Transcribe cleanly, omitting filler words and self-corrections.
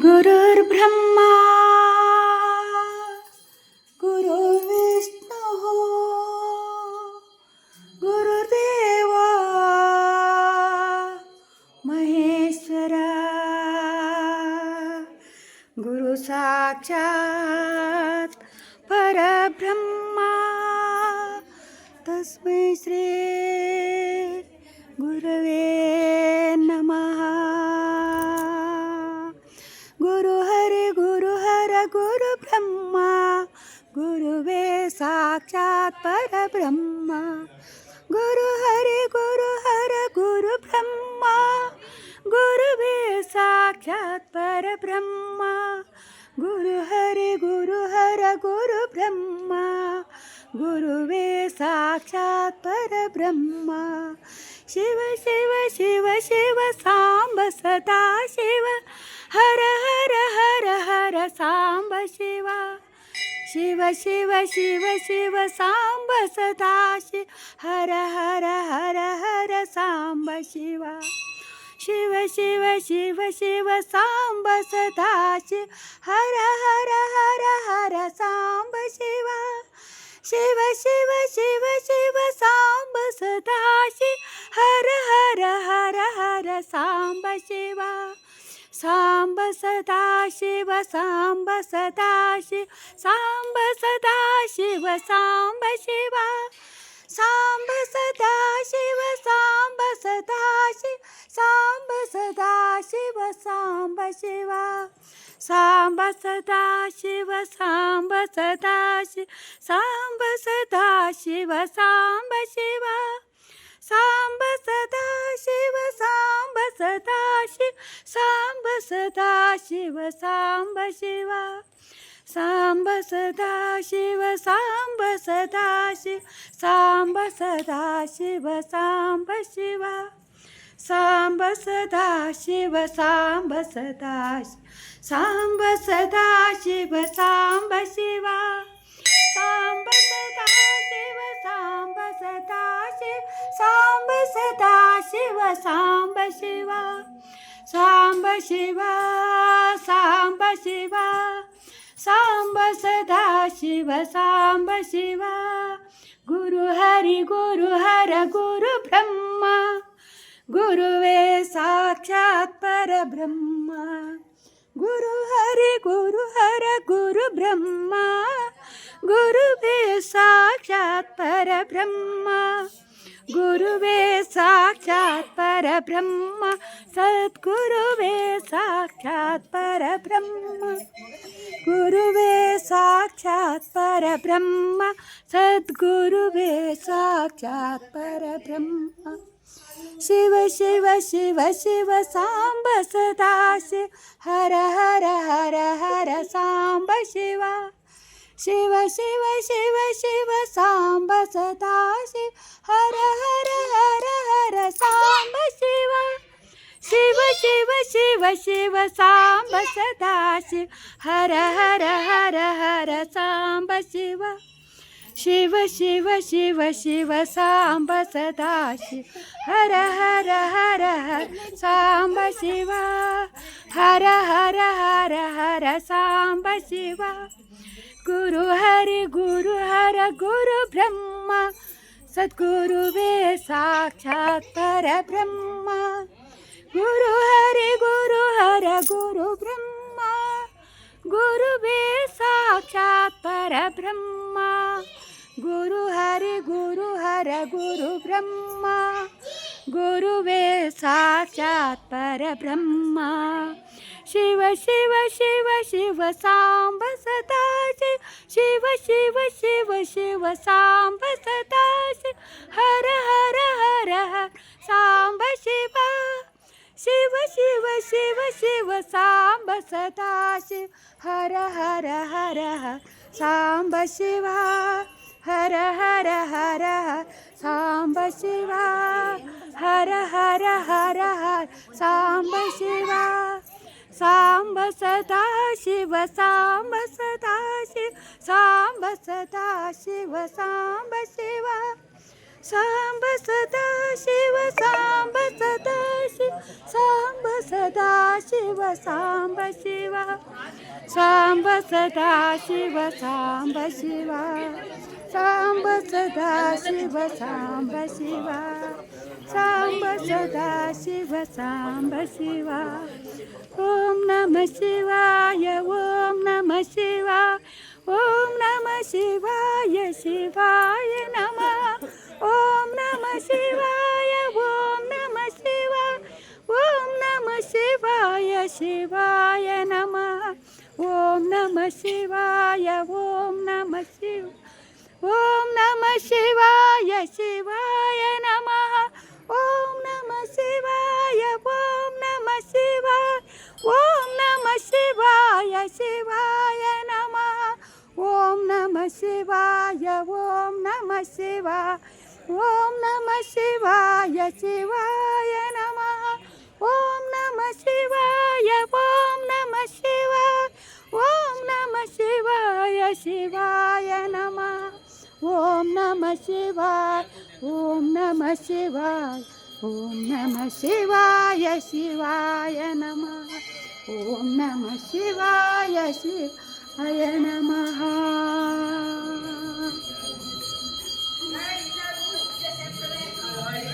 गुरुर्ब्रह्मा गुरुर्विष्णुः गुरुर्देव महेश्वरा गुरु साक्षात परब्रह्मा तस्मै श्री गुरवे नमः. गुरु हरि गुरु हर गुरु ब्रह्मा गुरुवे साक्षात परब्रह्मा. गुरु हरि गुरु हर गुरु ब्रह्मा गुरुवे साक्षात परब्रह्मा. गुरु हरि गुरु हर गुरु ब्रह्मा गुरुवे साक्षात परब्रह्मा. शिव शिव शिव शिव सांब सदा शिव हर हर हर हर सांब शिवा. शिव शिव शिव शिव सांब सदा शिव हर हर हर हर सांब शिवा. शिव शिव शिव शिव सांब सदा शिव हर हर हर हर सांब शिवा. शिव शिव शिव शिव सांब सदा शिव हर हर हर हर सांब शिवा. सांब सदा शिव सांब सदा शिव सांब सदा शिव सांब शिवा. सांब सदा शिव सांब सदा शिव सांब सदा शिव सांब शिवा. सांब सदा शिव सांब सदा शिव सांब सदा शिव सांब शिवा. सांब सदा शिव सांब सदा शिव सांब सदा शिव सांब शिवा. सांब सदा शिव सांब सदा शिव सांब सदा शिव सांब शिवा. सांब सदा शिव सांब सदा शिव सांब सदा शिव सांब शिवा. सांब सदा शिव सांब सदा शिव सांब सदा शिव सांब शिवा. सांब शिवा सांब शिवा सांब सदा शिव सांब शिवा. गुरु हरि गुरु हर गुरु ब्रह्मा गुरुवे साक्षात परब्रह्मा. गुरु हरि गुरु हर गुरु ब्रह्मा गुरुवे साक्षात परब्रह्मा. गुरुवे साक्षात परब्रह्मा सद्गुरुवे साक्षात परब्रह्मा. गुरुवे साक्षात परब्रह्मा सद्गुरुवे साक्षात परब्रह्मा. शिव शिव शिव शिव सांब सदा शिव हर हर हर हर सांब शिवा. शिव शिव शिव शिव सांब सदा शिव हर हर हर हर सांब शिवा. शिव शिव शिव शिव सांब सदा शिव हर हर हर हर सांब शिवा. शिव शिव शिव शिव सांब सदा शिव हर हर हर हर सांब शिवा. हर हर हर हर सांब शिवा. गुरु हरि गुरु हर गुरु ब्रह्मा सद्गुरुवे साक्षात परब्रह्मा. गुरु हरि गुरु हर गुरु ब्रह्मा गुरुवे साक्षात परब्रह्मा. गुरु हरि गुरु हर गुरु ब्रह्मा गुरुवे साक्षात परब्रह्मा. शिव शिव शिव शिव सांब सदा शिव शिव शिव शिव शिव सांब सदा शिव हर हर हर हर सांब शिवा. शिव शिव शिव शिव सांब सदा शिव हर हर हर हर सांब शिवा. हर हर हर हर सांब शिवा. हर हर हर हर सांब शिवा. सांब सदा शिव सांब सदा शिव सांब सदा शिव सांब शिवा. सांब सदा शिव सांब सदा शिव सांब सदा शिव सांब शिवा सांब सदा शिव सांब शिवा सांब सदा शिव सांब शिवा सांब सदा शिव सांब शिवा ओम नमः शिवाय ओम नमः शिवाय ओम नमः शिवाय शिवाय नमः ओम नमः शिवाय ओम नमः शिवाय ओम नमः शिवाय शिवाय नमः ओम नमः शिवाय ओम नमः शिवाय ओम नमः शिवाय शिवाय नमः ओम नमः शिवाय ओम नमः शिवाय ओम नमः शिवाय शिवाय नमः ओम नमः शिवाय ओम नमः शिवाय ओम नमः शिवाय शिवाय नमः ओम नमः शिवाय ओम नमः शिवाय ओम नमः शिवाय शिवाय नमः ओम नमः शिवाय ओम नमः शिवाय ओम नमः शिवाय शिवाय नमः ओम नमः शिवाय शिवाय नमः